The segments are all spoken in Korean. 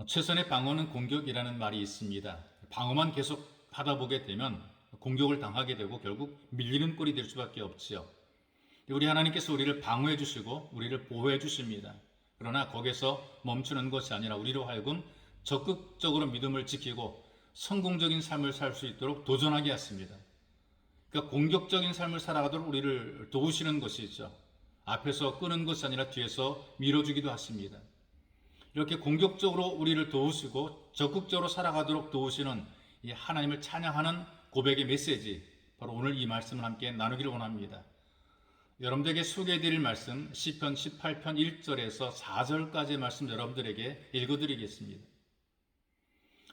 최선의 방어는 공격이라는 말이 있습니다. 방어만 계속 하다 보게 되면 공격을 당하게 되고 결국 밀리는 꼴이 될 수밖에 없지요. 우리 하나님께서 우리를 방어해 주시고 우리를 보호해 주십니다. 그러나 거기서 멈추는 것이 아니라 우리로 하여금 적극적으로 믿음을 지키고 성공적인 삶을 살 수 있도록 도전하게 하십니다. 그러니까 공격적인 삶을 살아가도록 우리를 도우시는 것이죠. 앞에서 끄는 것이 아니라 뒤에서 밀어주기도 하십니다. 이렇게 공격적으로 우리를 도우시고 적극적으로 살아가도록 도우시는 이 하나님을 찬양하는 고백의 메시지, 바로 오늘 이 말씀을 함께 나누기를 원합니다. 여러분들에게 소개해드릴 말씀 시편 18편 1절에서 4절까지의 말씀 여러분들에게 읽어드리겠습니다.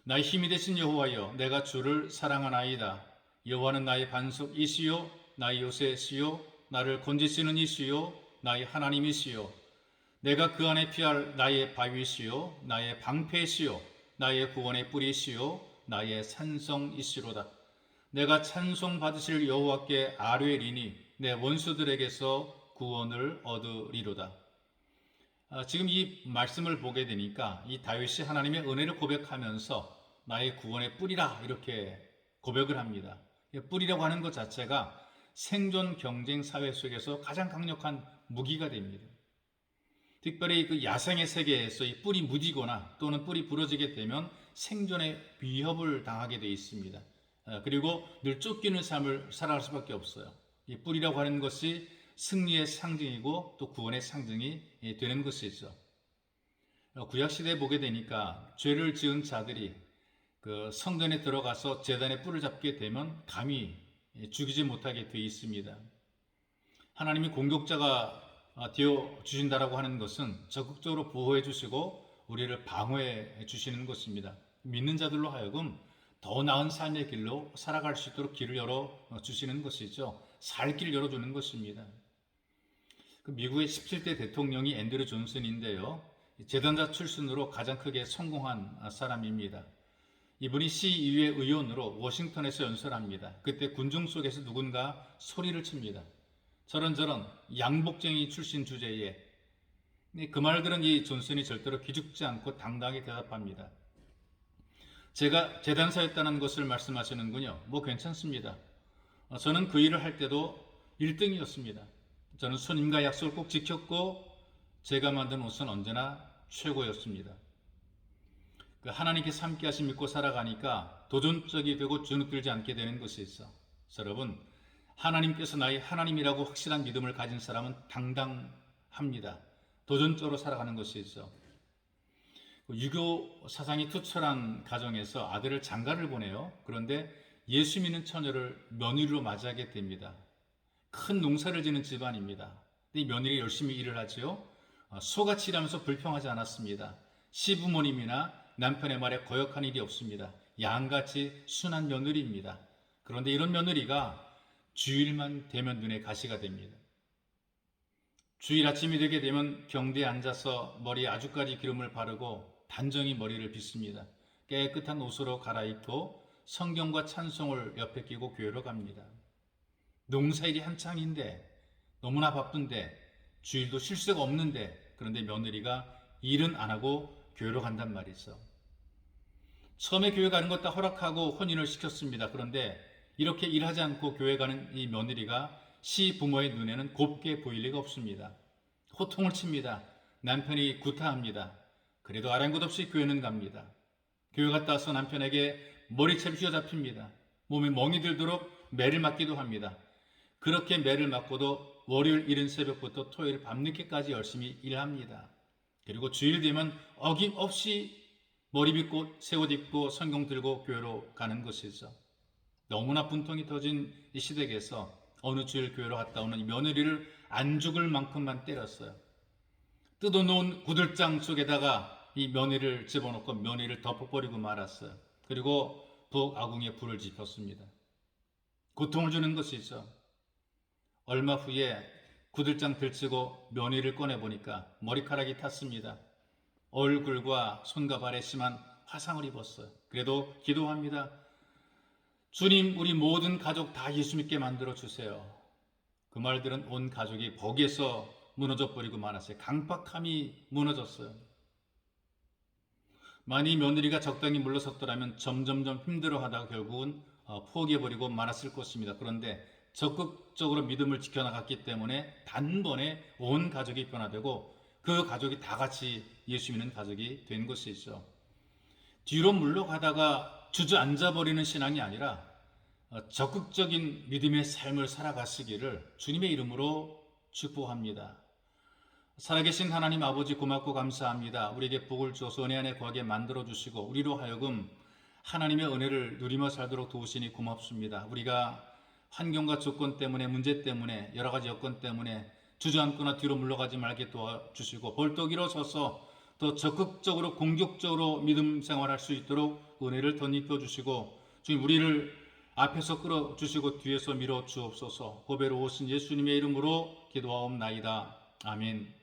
나의 힘이 되신 여호와여, 내가 주를 사랑하나이다. 여호와는 나의 반석이시요 나의 요새시요 나를 건지시는 이시요 나의 하나님이시요 내가 그 안에 피할 나의 바위시요 나의 방패시요 나의 구원의 뿌리시요 나의 산성이시로다. 내가 찬송 받으실 여호와께 아뢰리니 내 원수들에게서 구원을 얻으리로다. 지금 이 말씀을 보게 되니까 이 다윗이 하나님의 은혜를 고백하면서 나의 구원의 뿌리라 이렇게 고백을 합니다. 뿌리라고 하는 것 자체가 생존 경쟁 사회 속에서 가장 강력한 무기가 됩니다. 특별히 그 야생의 세계에서 이 뿔이 무디거나 또는 뿔이 부러지게 되면 생존의 위협을 당하게 되어 있습니다. 그리고 늘 쫓기는 삶을 살아갈 수밖에 없어요. 이 뿔이라고 하는 것이 승리의 상징이고 또 구원의 상징이 되는 것이죠. 구약시대에 보게 되니까 죄를 지은 자들이 그 성전에 들어가서 제단의 뿔을 잡게 되면 감히 죽이지 못하게 되어 있습니다. 하나님이 공격자가 되어 주신다라고 하는 것은 적극적으로 보호해 주시고 우리를 방어해 주시는 것입니다. 믿는 자들로 하여금 더 나은 삶의 길로 살아갈 수 있도록 길을 열어 주시는 것이죠. 살 길을 열어주는 것입니다. 미국의 17대 대통령이 앤드류 존슨인데요. 재단자 출신으로 가장 크게 성공한 사람입니다. 이분이 시의회 의원으로 워싱턴에서 연설합니다. 그때 군중 속에서 누군가 소리를 칩니다. 저런저런 양복쟁이 출신 주제에 그 말을 들은 이 존슨이 절대로 기죽지 않고 당당하게 대답합니다. 제가 재단사였다는 것을 말씀하시는군요. 뭐 괜찮습니다. 저는 그 일을 할 때도 1등이었습니다. 저는 손님과 약속을 꼭 지켰고 제가 만든 옷은 언제나 최고였습니다. 하나님께서 함께 하심 믿고 살아가니까 도전적이 되고 주눅들지 않게 되는 것이 있어. 여러분, 하나님께서 나의 하나님이라고 확실한 믿음을 가진 사람은 당당합니다. 도전적으로 살아가는 것이 있어. 유교 사상이 투철한 가정에서 아들을 장가를 보내요. 그런데 예수 믿는 처녀를 며느리로 맞이하게 됩니다. 큰 농사를 지는 집안입니다. 이 며느리 열심히 일을 하지요. 소같이 일하면서 불평하지 않았습니다. 시부모님이나 남편의 말에 거역한 일이 없습니다. 양같이 순한 며느리입니다. 그런데 이런 며느리가 주일만 되면 눈에 가시가 됩니다. 주일 아침이 되게 되면 경대에 앉아서 머리에 아주까지 기름을 바르고 단정히 머리를 빗습니다. 깨끗한 옷으로 갈아입고 성경과 찬송을 옆에 끼고 교회로 갑니다. 농사일이 한창인데 너무나 바쁜데 주일도 쉴 새가 없는데 그런데 며느리가 일은 안 하고 교회로 간단 말이죠. 처음에 교회 가는 것 다 허락하고 혼인을 시켰습니다. 그런데 이렇게 일하지 않고 교회 가는 이 며느리가 시부모의 눈에는 곱게 보일 리가 없습니다. 호통을 칩니다. 남편이 구타합니다. 그래도 아랑곳 없이 교회는 갑니다. 교회 갔다 와서 남편에게 머리채를 휘어잡힙니다. 몸에 멍이 들도록 매를 맞기도 합니다. 그렇게 매를 맞고도 월요일 이른 새벽부터 토요일 밤늦게까지 열심히 일합니다. 그리고 주일 되면 어김없이 머리 빗고 새 옷 입고 성경 들고 교회로 가는 것이죠. 너무나 분통이 터진 이 시댁에서 어느 주일 교회로 갔다 오는 이 며느리를 안 죽을 만큼만 때렸어요. 뜯어놓은 구들장 속에다가 이 며느리를 집어넣고 며느리를 덮어버리고 말았어요. 그리고 부엌 아궁이에 불을 지폈습니다. 고통을 주는 것이죠. 얼마 후에 구들장 들치고 며느리를 꺼내보니까 머리카락이 탔습니다. 얼굴과 손과 발에 심한 화상을 입었어요. 그래도 기도합니다. 주님, 우리 모든 가족 다 예수 믿게 만들어 주세요. 그 말들은 온 가족이 거기에서 무너져 버리고 말았어요. 강팍함이 무너졌어요. 만일 며느리가 적당히 물러섰더라면 점점점 힘들어하다가 결국은 포기해버리고 말았을 것입니다. 그런데 적극적으로 믿음을 지켜나갔기 때문에 단번에 온 가족이 변화되고 그 가족이 다 같이 예수 믿는 가족이 된 것이죠. 뒤로 물러가다가 주저앉아버리는 신앙이 아니라 적극적인 믿음의 삶을 살아가시기를 주님의 이름으로 축복합니다. 살아계신 하나님 아버지 고맙고 감사합니다. 우리에게 복을 주어서 은혜 안에 거하게 만들어주시고 우리로 하여금 하나님의 은혜를 누리며 살도록 도우시니 고맙습니다. 우리가 환경과 조건 때문에 문제 때문에 여러 가지 여건 때문에 주저앉거나 뒤로 물러가지 말게 도와주시고 벌떡 일어서서 더 적극적으로 공격적으로 믿음 생활할 수 있도록 은혜를 덧입혀 주시고 주님 우리를 앞에서 끌어주시고 뒤에서 밀어 주옵소서. 고배로 오신 예수님의 이름으로 기도하옵나이다. 아멘.